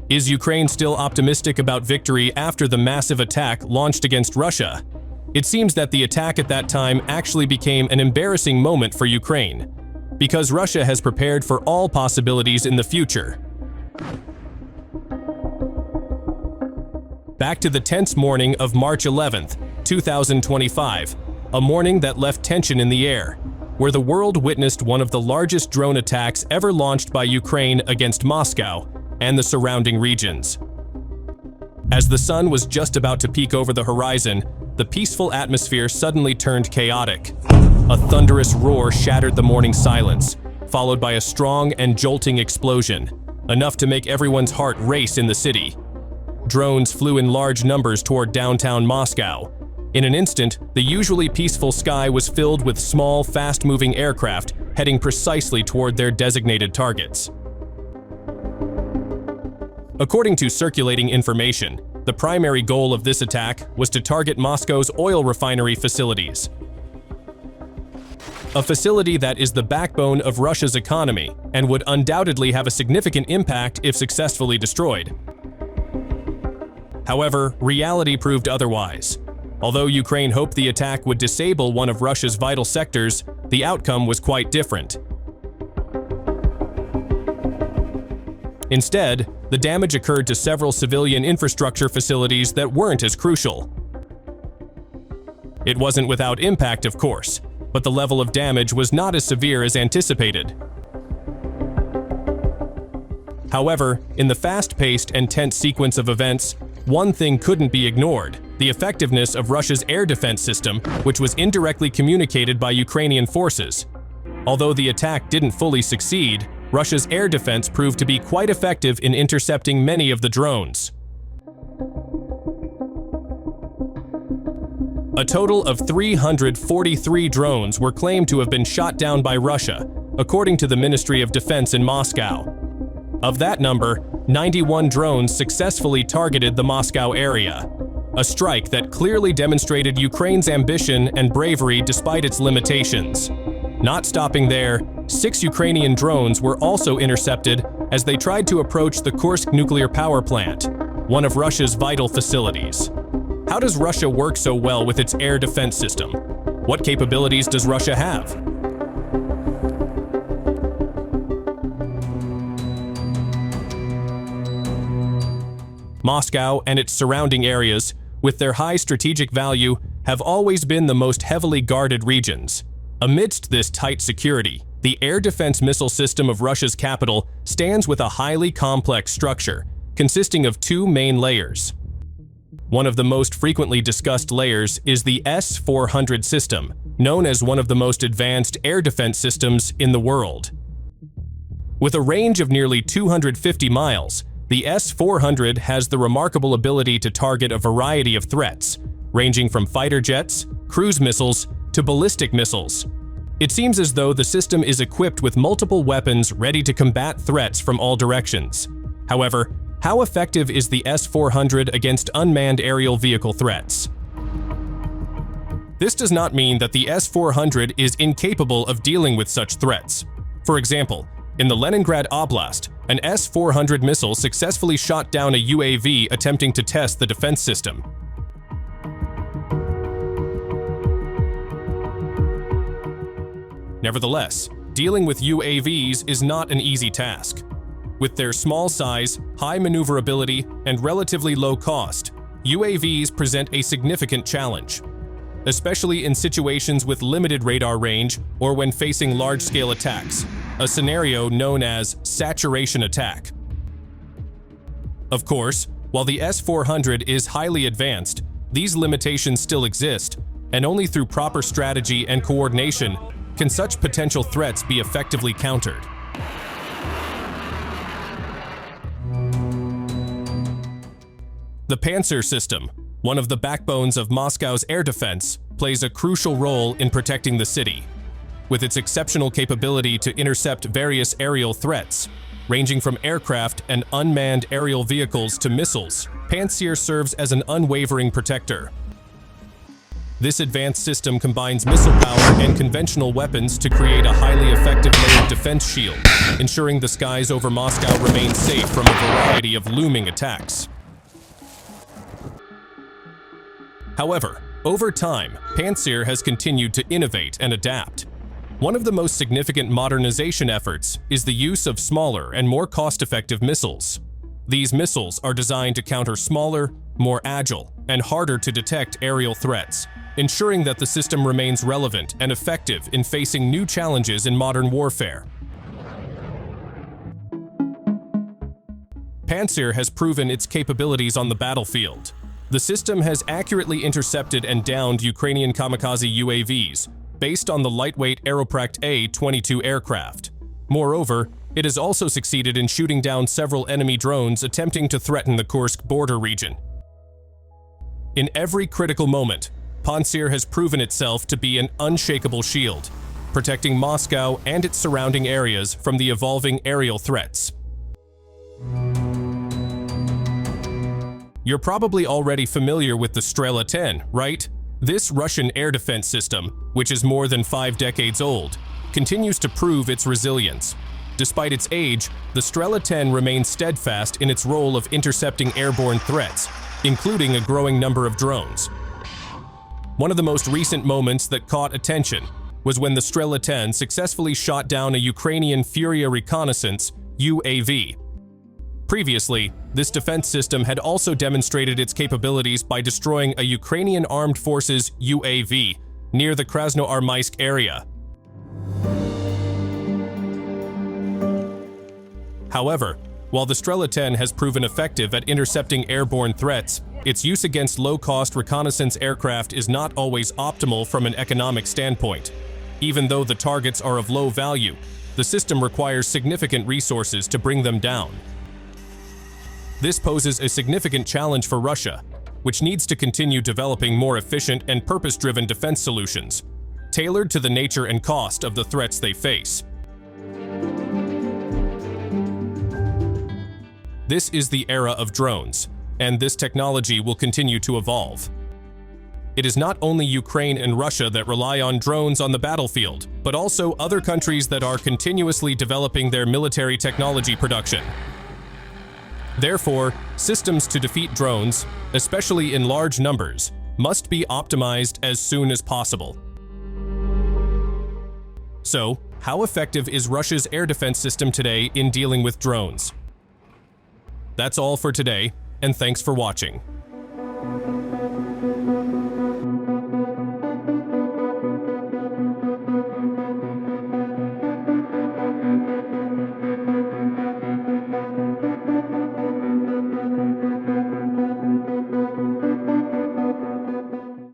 Is Ukraine still optimistic about victory after the massive attack launched against Russia? It seems that the attack at that time actually became an embarrassing moment for Ukraine, because Russia has prepared for all possibilities in the future. Back to the tense morning of March 11th, 2025, a morning that left tension in the air, where the world witnessed one of the largest drone attacks ever launched by Ukraine against Moscow and the surrounding regions. As the sun was just about to peek over the horizon, the peaceful atmosphere suddenly turned chaotic. A thunderous roar shattered the morning silence, followed by a strong and jolting explosion, enough to make everyone's heart race in the city. Drones flew in large numbers toward downtown Moscow. In an instant, the usually peaceful sky was filled with small, fast-moving aircraft heading precisely toward their designated targets. According to circulating information, the primary goal of this attack was to target Moscow's oil refinery facilities, a facility that is the backbone of Russia's economy and would undoubtedly have a significant impact if successfully destroyed. However, reality proved otherwise. Although Ukraine hoped the attack would disable one of Russia's vital sectors, the outcome was quite different. Instead, the damage occurred to several civilian infrastructure facilities that weren't as crucial. It wasn't without impact, of course, but the level of damage was not as severe as anticipated. However, in the fast-paced and tense sequence of events, one thing couldn't be ignored: the effectiveness of Russia's air defense system, which was indirectly communicated by Ukrainian forces. Although the attack didn't fully succeed, Russia's air defense proved to be quite effective in intercepting many of the drones. A total of 343 drones were claimed to have been shot down by Russia, according to the Ministry of Defense in Moscow. Of that number, 91 drones successfully targeted the Moscow area, a strike that clearly demonstrated Ukraine's ambition and bravery despite its limitations. Not stopping there, 6 Ukrainian drones were also intercepted as they tried to approach the Kursk nuclear power plant, one of Russia's vital facilities. How does Russia work so well with its air defense system? What capabilities does Russia have? Moscow and its surrounding areas, with their high strategic value, have always been the most heavily guarded regions. Amidst this tight security, the air defense missile system of Russia's capital stands with a highly complex structure, consisting of 2 main layers. One of the most frequently discussed layers is the S-400 system, known as one of the most advanced air defense systems in the world. With a range of nearly 250 miles, the S-400 has the remarkable ability to target a variety of threats, ranging from fighter jets, cruise missiles, to ballistic missiles. It seems as though the system is equipped with multiple weapons ready to combat threats from all directions. However, how effective is the S-400 against unmanned aerial vehicle threats? This does not mean that the S-400 is incapable of dealing with such threats. For example, in the Leningrad Oblast, an S-400 missile successfully shot down a UAV attempting to test the defense system. Nevertheless, dealing with UAVs is not an easy task. With their small size, high maneuverability, and relatively low cost, UAVs present a significant challenge, especially in situations with limited radar range or when facing large-scale attacks, a scenario known as saturation attack. Of course, while the S-400 is highly advanced, these limitations still exist, and only through proper strategy and coordination can such potential threats be effectively countered. The Pantsir system, one of the backbones of Moscow's air defense, plays a crucial role in protecting the city. With its exceptional capability to intercept various aerial threats, ranging from aircraft and unmanned aerial vehicles to missiles, Pantsir serves as an unwavering protector. This advanced system combines missile power and conventional weapons to create a highly effective layered defense shield, ensuring the skies over Moscow remain safe from a variety of looming attacks. However, over time, Pantsir has continued to innovate and adapt. One of the most significant modernization efforts is the use of smaller and more cost-effective missiles. These missiles are designed to counter smaller, more agile, and harder to detect aerial threats, ensuring that the system remains relevant and effective in facing new challenges in modern warfare. Pantsir has proven its capabilities on the battlefield. The system has accurately intercepted and downed Ukrainian kamikaze UAVs, based on the lightweight Aeroprakt A-22 aircraft. Moreover, it has also succeeded in shooting down several enemy drones attempting to threaten the Kursk border region. In every critical moment, Pantsir has proven itself to be an unshakable shield, protecting Moscow and its surrounding areas from the evolving aerial threats. You're probably already familiar with the Strela 10, right? This Russian air defense system, which is more than 5 decades old, continues to prove its resilience. Despite its age, the Strela 10 remains steadfast in its role of intercepting airborne threats, including a growing number of drones. One of the most recent moments that caught attention was when the Strela 10 successfully shot down a Ukrainian Furia reconnaissance UAV. Previously, this defense system had also demonstrated its capabilities by destroying a Ukrainian Armed Forces UAV near the Krasnoarmysk area. However, while the Strela 10 has proven effective at intercepting airborne threats, its use against low-cost reconnaissance aircraft is not always optimal from an economic standpoint. Even though the targets are of low value, the system requires significant resources to bring them down. This poses a significant challenge for Russia, which needs to continue developing more efficient and purpose-driven defense solutions, tailored to the nature and cost of the threats they face. This is the era of drones, and this technology will continue to evolve. It is not only Ukraine and Russia that rely on drones on the battlefield, but also other countries that are continuously developing their military technology production. Therefore, systems to defeat drones, especially in large numbers, must be optimized as soon as possible. So, how effective is Russia's air defense system today in dealing with drones? That's all for today, and thanks for watching.